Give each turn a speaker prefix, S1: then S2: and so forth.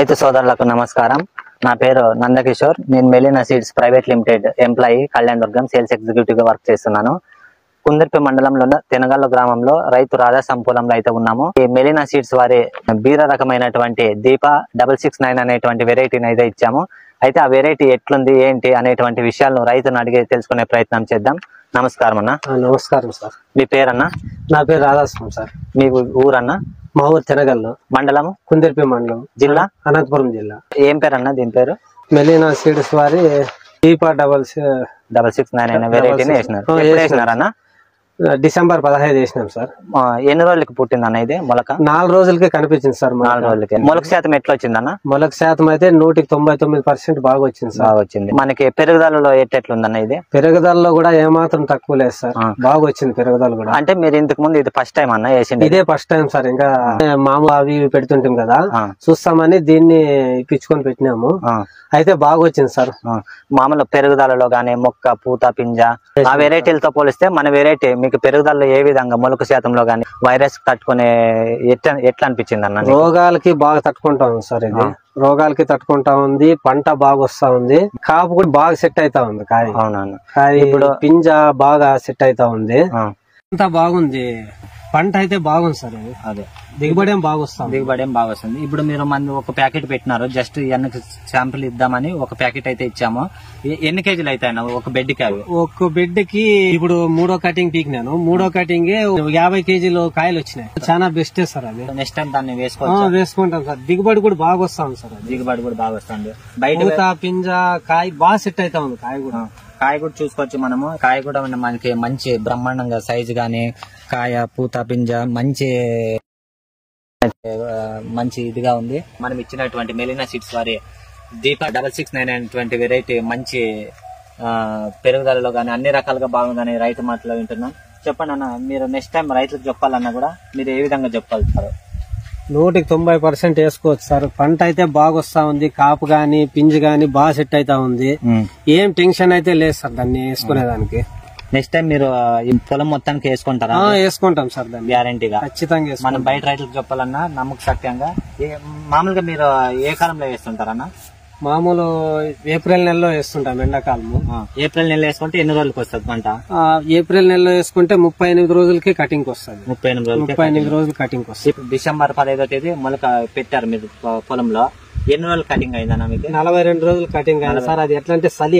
S1: రైతు సోదరులకు నమస్కారం. నా పేరు నందకిషోర్. నేను Melina seeds private limited employee Kalyan Durgam sales executive గా వర్క్ చేస్తున్నాను. కుందర్పి మండలంలో తెనగల్లు గ్రామంలో రైతు రాధా సంపూలంలో అయితే ఉన్నాము. ఈ మెలీనా సీడ్స్ వారి బీర రకమైనటువంటి దీప 669 అనేటువంటి వెరైటీని అయితే ఇచ్చాము. అయితే ఆ వెరైటీ ఎట్లుంది ఏంటి అనేటువంటి విషయాలను రైతును అడిగి తెలుసుకునే ప్రయత్నం చేద్దాం. నమస్కారం అన్న.
S2: నమస్కారం సార్.
S1: మీ పేరన్నా?
S2: నా పేరు రాధాస్వామి సార్.
S1: మీ ఊరన్నా?
S2: మా ఊరు తెనగల్లు, మండలం కుందర్పి మండలం, జిల్లా అనంతపురం జిల్లా.
S1: ఏం పేరు అన్న దీని పేరు?
S2: మెలీనా సీడ్స్ వారి దీప
S1: 669 అనే వెరైటీని వేసినారన్నా?
S2: డిసెంబర్ 15 వేసినాం సార్.
S1: ఎన్ని రోజులకి పుట్టింది అన్న ఇది మొలక?
S2: 4 రోజులకే కనిపించింది సార్.
S1: 4 రోజులకి. మొలక శాతం ఎట్లా వచ్చిందన్న?
S2: మొలక శాతం అయితే 199% బాగా వచ్చింది సార్.
S1: బాగా వచ్చింది. మనకి పెరుగుదలలో ఎట్లెట్లుందన్న ఇది?
S2: పెరుగుదలలో కూడా ఏమాత్రం తక్కువ లేదు సార్. బాగా వచ్చింది పెరుగుదల కూడా.
S1: అంటే మీరు ఇంతకు ముందు ఇది ఫస్ట్ టైం అన్న వేసింది?
S2: ఇదే ఫస్ట్ టైం సార్. ఇంకా మామూలు అవి పెడుతుంటాం కదా, చూస్తామని దీన్ని ఇప్పించుకొని పెట్టినాము. అయితే బాగా వచ్చింది సార్.
S1: మామూలు పెరుగుదలలో గానీ మొక్క పూత పింజ ఆ వెరైటీలతో పోలిస్తే మన వెరైటీ మీకు పెరుగుదలలో ఏ విధంగా మొలక శాతంలో గానీ వైరస్ తట్టుకునే ఎట్లా అనిపించింది అన్న?
S2: రోగాలకి బాగా తట్టుకుంటా ఉంది సార్. ఇది రోగాలకి తట్టుకుంటా ఉంది. పంట బాగా వస్తా ఉంది. కాపు కూడా బాగా సెట్ అయితా ఉంది. కాయ
S1: అవునవును.
S2: కాయ ఇప్పుడు పింజ బాగా సెట్ అయితా ఉంది. అంతా బాగుంది. పంట అయితే బాగుంది సార్.
S1: అదే
S2: దిగుబడి ఏం బాగా వస్తుంది.
S1: దిగుబడి ఏం బాగా వస్తుంది. ఇప్పుడు మీరు మంది ఒక ప్యాకెట్ పెట్టినారు, జస్ట్ ఎన్ని శాంపుల్ ఇద్దామని ఒక ప్యాకెట్ అయితే ఇచ్చాము. ఎన్ని కేజీలు అవుతాయి ఒక బెడ్ కి? అవి
S2: ఒక బెడ్ కి ఇప్పుడు 3వ కటింగ్ పీకినాను. 3వ కటింగ్ 50 కేజీలు కాయలు వచ్చినాయి. చాలా బెస్ట్ సార్. అది
S1: నెక్స్ట్ టైం దాన్ని
S2: వేసుకుంటాం సార్. దిగుబడి కూడా బాగా వస్తుంది సార్.
S1: దిగుబడి కూడా బాగా వస్తుంది. బయట
S2: పింజ కాయ బాగా సెట్ అవుతా ఉంది.
S1: కాయ కూడా చూసుకోవచ్చు మనము. కాయ కూడా మనకి మంచి బ్రహ్మాండంగా సైజు గానీ కాయ పూత పింజ మంచి ఇదిగా ఉంది. మనం ఇచ్చినటువంటి మెలీనా సీడ్స్ వారి దీప 669 అనేటువంటి వెరైటీ మంచి పెరుగుదలలో గానీ అన్ని రకాలుగా బాగుందని రైతు మాటలో వింటున్నాం. చెప్పండి అన్న, మీరు నెక్స్ట్ టైం రైతులకు చెప్పాలన్నా కూడా మీరు ఏ విధంగా చెప్పగలుగుతారు?
S2: 190% వేసుకోవచ్చు సార్. పంట అయితే బాగా వస్తా ఉంది. కాపు గాని పింజు గాని బాగా సెట్ అయితా ఉంది. ఏం టెన్షన్ అయితే లేదు సార్ దాన్ని వేసుకునేదానికి.
S1: నెక్స్ట్ టైం మీరు ఈ పొలం మొత్తానికి వేసుకుంటారా?
S2: వేసుకుంటాం సార్ దాన్ని గ్యారంటీగా, ఖచ్చితంగా.
S1: మనం బయట రైతులకు చెప్పాలన్నా నమ్మక సత్యంగా మామూలుగా మీరు ఏ కాలంలో వేస్తుంటారన్నా?
S2: మామూలు ఏప్రిల్ నెలలో వేస్తుంటాం. ఎండాకాలము
S1: ఏప్రిల్ నెలలో వేసుకుంటే ఎన్ని రోజులకు వస్తుంది పంట?
S2: ఏప్రిల్ నెలలో వేసుకుంటే 38 రోజులకి కటింగ్ వస్తుంది.
S1: 38
S2: రోజులు కటింగ్ వస్తుంది.
S1: డిసెంబర్ 15వ తేదీ మొలక పెట్టారు మీరు పొలంలో. ఎన్ని రోజులు కటింగ్ అయిందన్నా మీకు?
S2: 42 రోజులు కటింగ్ అయింది సార్. అది ఎట్లా అంటే చలి